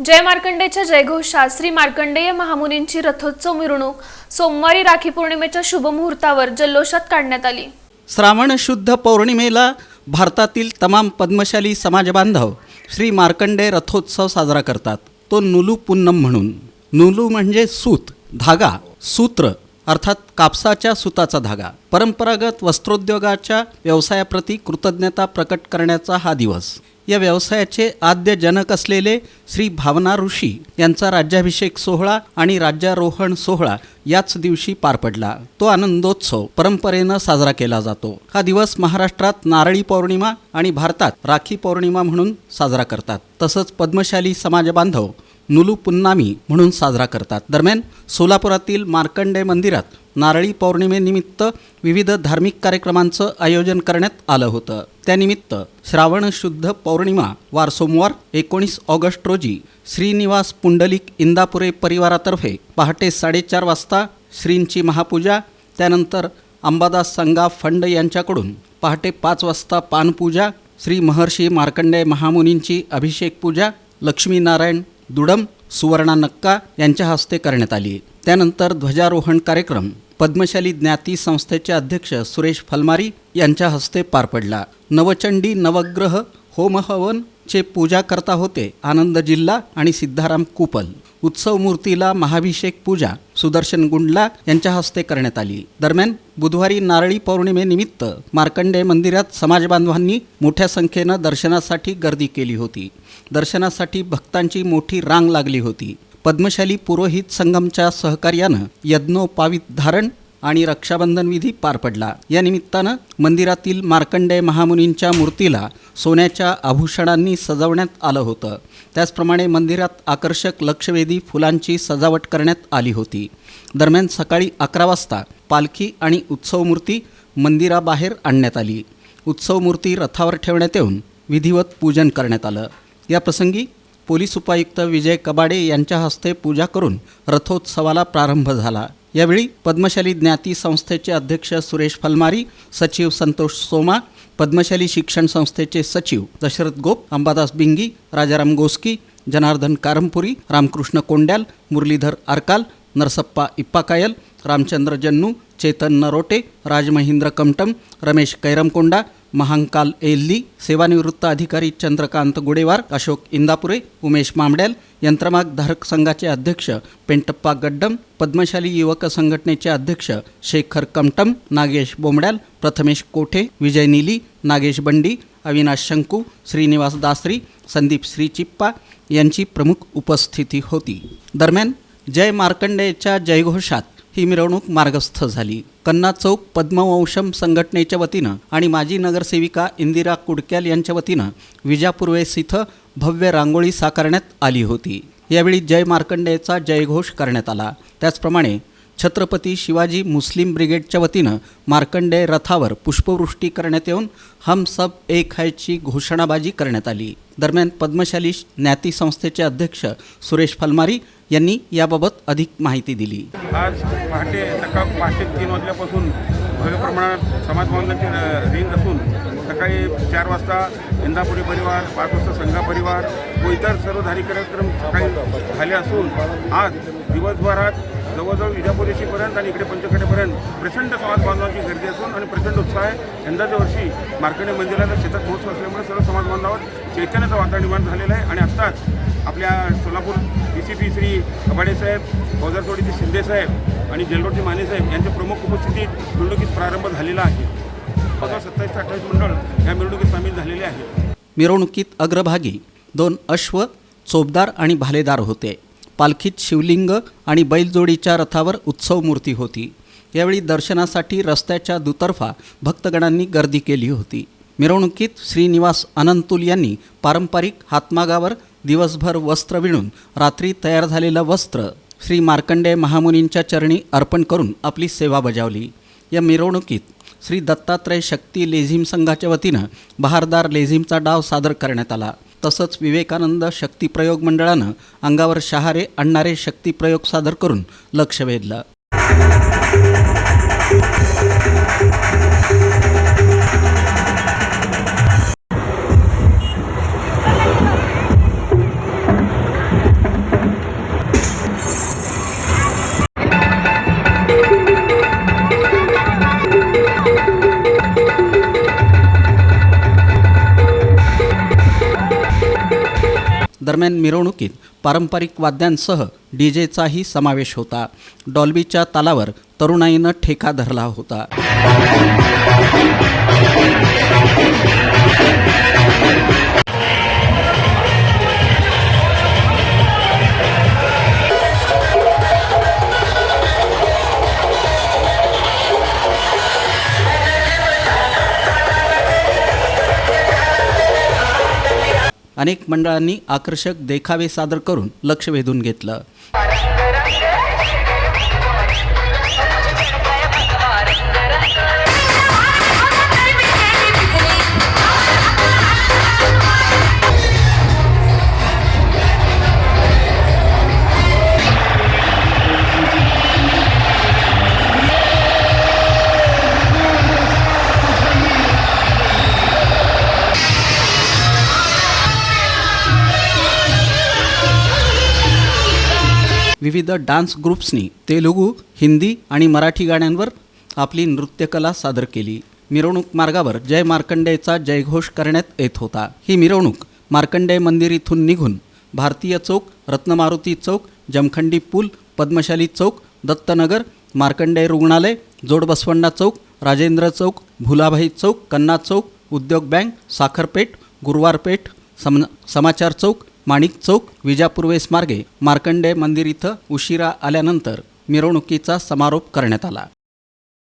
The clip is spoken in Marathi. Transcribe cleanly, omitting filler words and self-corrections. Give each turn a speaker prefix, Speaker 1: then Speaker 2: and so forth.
Speaker 1: जय मार्कंडेयच्या जयघोषात श्री मार्कंडेय महामुनींची रथोत्सव मिरवणूक सोमवारी राखी पौर्णिमेच्या शुभमुहूर्तावर जल्लोषात काढण्यात आली।
Speaker 2: श्रावण शुद्ध पौर्णिमेला भारतातील तमाम पद्मशाली समाजबांधव श्री मार्कंडेय रथोत्सव साजरा करतात। तो नुलू पुन्नम म्हणून। नुलू म्हणजे सूत, धागा, सूत्र अर्थात कापसाच्या सुताचा धागा। परंपरागत वस्त्रोद्योगाच्या व्यवसायाप्रती कृतज्ञता प्रकट करण्याचा हा दिवस। या व्यवसायाचे आद्य जनक असलेले श्री भावना ऋषी यांचा राज्याभिषेक सोहळा आणि राज्यारोहण सोहळा याच दिवशी पार पडला। तो आनंदोत्सव परंपरेनं साजरा केला जातो। हा दिवस महाराष्ट्रात नारळी पौर्णिमा आणि भारतात राखी पौर्णिमा म्हणून साजरा करतात। तसंच पद्मशाली समाजबांधव नुलू पुन्नामी म्हणून साजरा करतात। दरम्यान सोलापुरातील मार्कंडेय मंदिरात नारळी पौर्णिमेनिमित्त विविध धार्मिक कार्यक्रमांचं आयोजन करण्यात आलं होतं। त्यानिमित्त श्रावण शुद्ध पौर्णिमा वार सोमवार 19 ऑगस्ट रोजी श्रीनिवास पुंडलिक इंदापुरे परिवारातर्फे पहाटे 4:30 वाजता श्रींची महापूजा, त्यानंतर अंबादास संगा फंड यांच्याकडून पहाटे 5 वाजता पानपूजा, श्री महर्षी मार्कंडेय महामुनींची अभिषेक पूजा, लक्ष्मीनारायण दुडम, सुवर्णा नक्का यांच्या हस्ते करण्यात आली। त्यानंतर ध्वजारोहण कार्यक्रम पद्मशाली ज्ञाती संस्थेचे अध्यक्ष सुरेश फलमारी यांच्या हस्ते पार पडला। नवचंडी नवग्रह होमहवन चे पूजा करता होते आनंद जिल्हा आणि सिद्धाराम कुपल। उत्सव मूर्तीला महाभिषेक पूजा सुदर्शन गुंडला यांच्या हस्ते करण्यात आली। दरम्यान बुधवारी नारळी पौर्णिमेनिमित्त मार्कंडेय मंदिरात समाजबांधवांनी मोठ्या संख्येनं दर्शनासाठी गर्दी केली होती। दर्शनासाठी भक्तांची मोठी रांग लागली होती। पद्मशाली पुरोहित संगमच्या सहकार्यानं यज्ञोपवीत धारण आणि रक्षाबंधन विधी पार पडला। या निमित्तानं मंदिरातील मार्कंडेय महामुनींच्या मूर्तीला सोन्याच्या आभूषणांनी सजवण्यात आलं होतं। त्याचप्रमाणे मंदिरात आकर्षक लक्षवेधी फुलांची सजावट करण्यात आली होती। दरम्यान सकाळी 11 वाजता पालखी आणि उत्सव मूर्ती मंदिराबाहेर आणण्यात आली। उत्सव मूर्ती रथावर ठेवण्यात येऊन विधिवत पूजन करण्यात आलं। या प्रसंगी पोलीस उपायुक्त विजय कबाडे यांच्या हस्ते पूजा करून रथोत्सवाला प्रारंभ झाला। यावेळी पद्मशाली ज्ञाती संस्थेचे अध्यक्ष सुरेश फलमारी, सचिव संतोष सोमा, पद्मशाली शिक्षण संस्थेचे सचिव दशरथ गोप, अंबादास बिंगी, राजाराम गोस्की, जनार्दन कारंपुरी, रामकृष्ण कोंड्याल, मुरलीधर आरकाल, नरसप्पा इप्पाकायल, रामचंद्र जन्नू, चेतन नरोटे, राजमहेंद्र कमटम, रमेश कैरमकोंडा, महांकाल एल्ली, सेवानिवृत्त अधिकारी चंद्रकांत गुडेवार, अशोक इंदापुरे, उमेश मामड्याल, यंत्रमाग धारक संघाचे अध्यक्ष पेंटप्पा गड्डम, पद्मशाली युवक संघटनेचे अध्यक्ष शेखर कमटम, नागेश बोमड्याल, प्रथमेश कोठे, विजय नीली, नागेश बंडी, अविनाश शंकू, श्रीनिवास दासरी, संदीप श्रीचिप्पा यांची प्रमुख उपस्थिती होती। दरम्यान जय मार्कंडेयच्या जयघोषात ही मिरवणूक मार्गस्थ झाली। कन्ना चौक पद्मवंशम संघटनेच्या वतीनं आणि माजी नगरसेविका इंदिरा कुडक्याल यांच्या वतीनं विजापूर वेस इथं भव्य रांगोळी साकारण्यात आली होती। यावेळी जय मार्कंडेयचा जयघोष करण्यात आला। त्याचप्रमाणे छत्रपती शिवाजी मुस्लिम ब्रिगेडच्या वतीनं मार्कंडेय रथावर पुष्पवृष्टी करण्यात येऊन हम सब एक हैची घोषणाबाजी करण्यात आली। दरम्यान पद्मशाली ज्ञाती संस्थेचे अध्यक्ष सुरेश फलमारी यांनी याबाबत अधिक माहिती दिली।
Speaker 3: आज पहाटे 3 वाजल्यापासून भव्य प्रमाणात समाजबांधवांची रिंग असून सकाळी 4 वाजता इंदापुरी परिवार, 5 वाजता संघा परिवार व इतर सर्व धार्मिक कार्यक्रम सकाळी झाले असून आज दिवसभरात जवळजवळ विजापुरेशीपर्यंत आणि इकडे पंचखेडेपर्यंत प्रचंड समाज बांधवांची गर्दी असून आणि प्रचंड उत्साह आहे। यंदाच्या वर्षी मार्कंडेय मंदिराचा शेतात महोत्सव असल्यामुळे सर्व समाज बांधवांवर चैतन्याचं वातावरण निर्माण झालेलं आहे। आणि आत्ताच आपल्या सोलापूर DCP श्री कबाडे साहेब, फौजदारतोडीचे शिंदे साहेब आणि जेलरोडचे माने साहेब यांच्या प्रमुख उपस्थितीत मिरवणुकीस प्रारंभ झालेला आहे। 27 ते 28 मंडळ या मिरवणुकीत सामील झालेले आहेत।
Speaker 2: मिरवणुकीत अग्रभागी 2 अश्व, चोपदार आणि भालेदार होते। पालखीत शिवलिंग आणि बैलजोडीच्या रथावर उत्सव मूर्ती होती। यावेळी दर्शनासाठी रस्त्याच्या दुतर्फा भक्तगणांनी गर्दी केली होती। मिरवणुकीत श्रीनिवास अनंतुल यांनी पारंपरिक हातमागावर दिवसभर वस्त्र विणून रात्री तयार झालेलं वस्त्र श्री मार्कंडेय महामुनींच्या चरणी अर्पण करून आपली सेवा बजावली। या मिरवणुकीत श्री दत्तात्रय शक्ती लेझिम संघाच्या वतीनं बहारदार लेझिमचा डाव सादर करण्यात आला। तसंच विवेकानंद शक्तिप्रयोग मंडळानं अंगावर शहारे आणणारे शक्तिप्रयोग सादर करून लक्ष वेधलं। दरम्यान मिरवणुकीत पारंपरिक वाद्यांसह डीजेचाही समावेश होता. डॉल्बीच्या तालावर तरुणाईनं ठेका धरला होता. अनेक मंडळांनी आकर्षक देखावे सादर करून लक्ष वेधून घेतलं. विविध डान्स ग्रुप्सनी तेलुगू, हिंदी आणि मराठी गाण्यांवर आपली नृत्यकला सादर केली. मिरवणूक मार्गावर जय मार्कंडेयचा जयघोष करण्यात येत होता. ही मिरवणूक मार्कंडेय मंदिर इथून निघून भारतीय चौक, रत्नमारुती चौक, जमखंडी पूल, पद्मशाली चौक, दत्तनगर, मार्कंडेय रुग्णालय, जोडबसवंडा चौक, राजेंद्र चौक, भुलाभाई चौक, कन्ना चौक, उद्योग बँक, साखरपेठ, गुरुवारपेठ, समाचार चौक, माणिक चौक, विजापूर्वेस मार्गे मार्कंडेय मंदिर इथं उशिरा आल्यानंतर मिरवणुकीचा समारोप करण्यात आला.